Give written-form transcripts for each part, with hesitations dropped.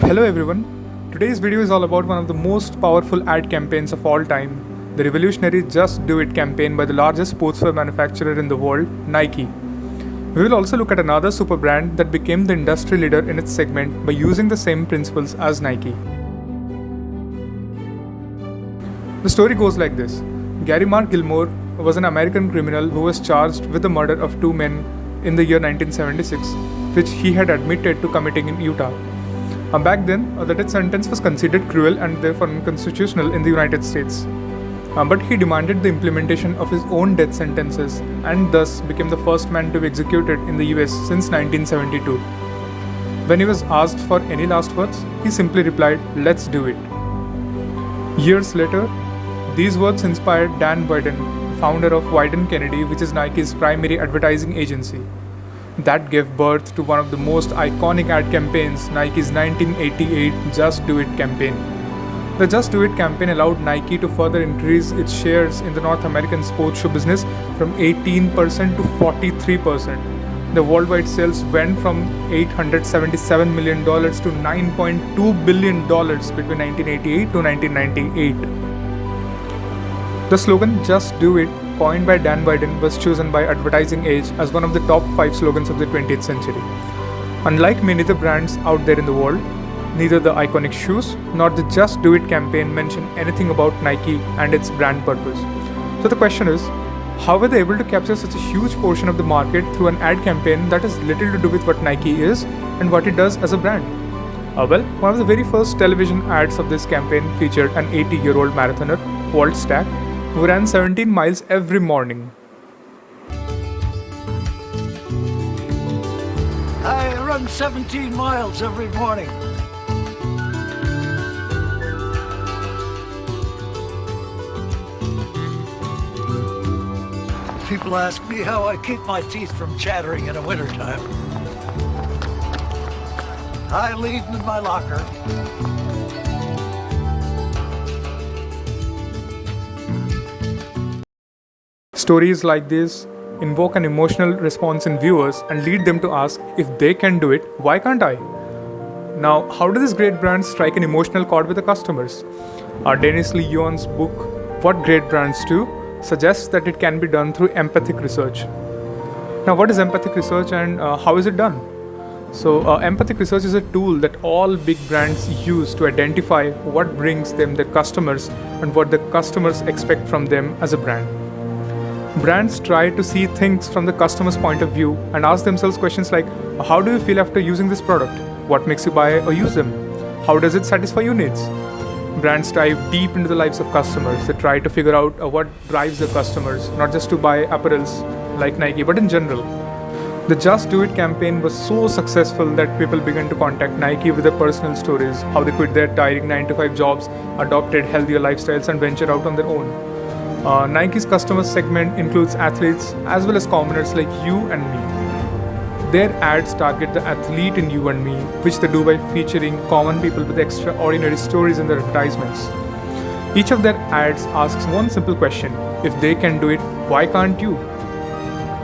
Hello everyone. Today's video is all about one of the most powerful ad campaigns of all time, the revolutionary Just Do It campaign by the largest sportswear manufacturer in the world, Nike. We will also look at another super brand that became the industry leader in its segment by using the same principles as Nike. The story goes like this. Gary Mark Gilmore was an American criminal who was charged with the murder of two men in the year 1976, which he had admitted to committing in Utah. Back then, the death sentence was considered cruel and therefore unconstitutional in the United States. But he demanded the implementation of his own death sentences and thus became the first man to be executed in the US since 1972. When he was asked for any last words, he simply replied, "Let's do it." Years later, these words inspired Dan Wieden, founder of Wieden Kennedy, which is Nike's primary advertising agency. That gave birth to one of the most iconic ad campaigns, Nike's 1988 Just Do It campaign. The Just Do It campaign allowed Nike to further increase its shares in the North American sports shoe business from 18% to 43%. The worldwide sales went from $877 million to $9.2 billion between 1988 to 1998. The slogan "Just Do It", coined by Dan Wieden, was chosen by Advertising Age as one of the top 5 slogans of the 20th century. Unlike many other brands out there in the world, neither the iconic shoes nor the Just Do It campaign mention anything about Nike and its brand purpose. So the question is, how were they able to capture such a huge portion of the market through an ad campaign that has little to do with what Nike is and what it does as a brand? Well, one of the very first television ads of this campaign featured an 80-year-old marathoner, Walt Stack, who ran 17 miles every morning. I run 17 miles every morning. People ask me how I keep my teeth from chattering in the wintertime. I leave them in my locker. Stories like this invoke an emotional response in viewers and lead them to ask, if they can do it, why can't I? Now, how do these great brands strike an emotional chord with the customers? Dennis Lee Yuan's book, What Great Brands Do, suggests that it can be done through empathic research. Now, what is empathic research and how is it done? So, empathic research is a tool that all big brands use to identify what brings them their customers and what the customers expect from them as a brand. Brands try to see things from the customer's point of view and ask themselves questions like, how do you feel after using this product? What makes you buy or use them? How does it satisfy your needs? Brands dive deep into the lives of customers. They try to figure out what drives their customers, not just to buy apparels like Nike, but in general. The Just Do It campaign was so successful that people began to contact Nike with their personal stories, how they quit their tiring 9-to-5 jobs, adopted healthier lifestyles, and ventured out on their own. Nike's customer segment includes athletes as well as commoners like you and me. Their ads target the athlete in you and me, which they do by featuring common people with extraordinary stories in their advertisements. Each of their ads asks one simple question: if they can do it, why can't you?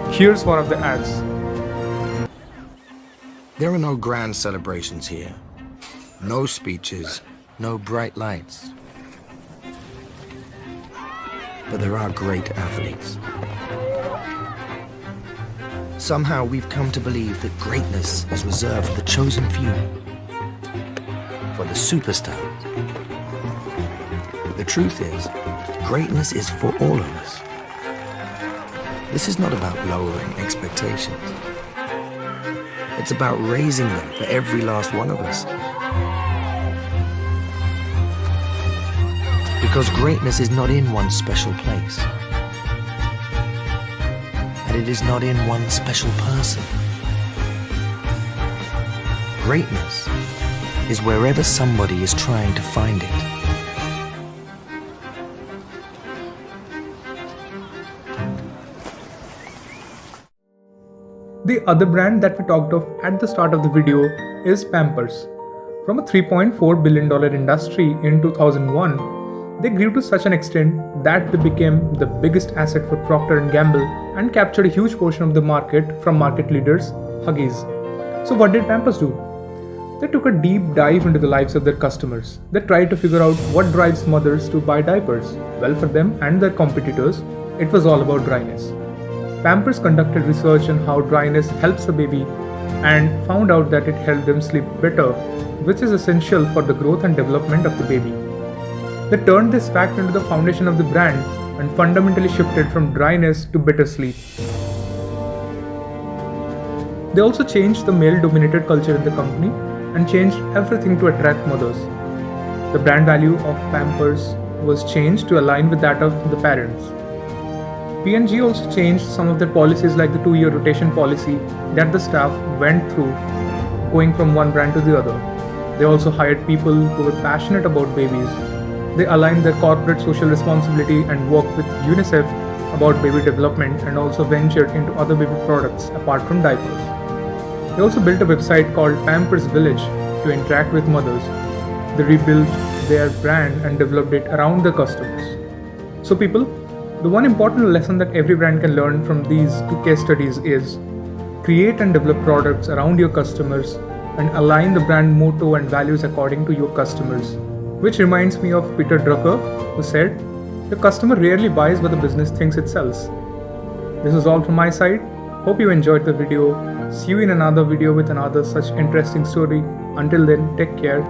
Here's one of the ads. There are no grand celebrations here. No speeches, no bright lights. But there are great athletes. Somehow we've come to believe that greatness is reserved for the chosen few, for the superstars. The truth is, greatness is for all of us. This is not about lowering expectations. It's about raising them for every last one of us. Because greatness is not in one special place. And it is not in one special person. Greatness is wherever somebody is trying to find it. The other brand that we talked of at the start of the video is Pampers. From a $3.4 billion industry in 2001, they grew to such an extent that they became the biggest asset for Procter & Gamble and captured a huge portion of the market from market leaders, Huggies. So what did Pampers do? They took a deep dive into the lives of their customers. They tried to figure out what drives mothers to buy diapers. Well, for them and their competitors, it was all about dryness. Pampers conducted research on how dryness helps the baby and found out that it helped them sleep better, which is essential for the growth and development of the baby. They turned this fact into the foundation of the brand and fundamentally shifted from dryness to better sleep. They also changed the male-dominated culture in the company and changed everything to attract mothers. The brand value of Pampers was changed to align with that of the parents. P&G also changed some of their policies, like the 2-year rotation policy that the staff went through going from one brand to the other. They also hired people who were passionate about babies. They aligned their corporate social responsibility and worked with UNICEF about baby development, and also ventured into other baby products apart from diapers. They also built a website called Pampers Village to interact with mothers. They rebuilt their brand and developed it around their customers. So people, the one important lesson that every brand can learn from these 2 case studies is create and develop products around your customers and align the brand motto and values according to your customers. Which reminds me of Peter Drucker, who said, "The customer rarely buys what the business thinks it sells." This is all from my side. Hope you enjoyed the video. See you in another video with another such interesting story. Until then, take care.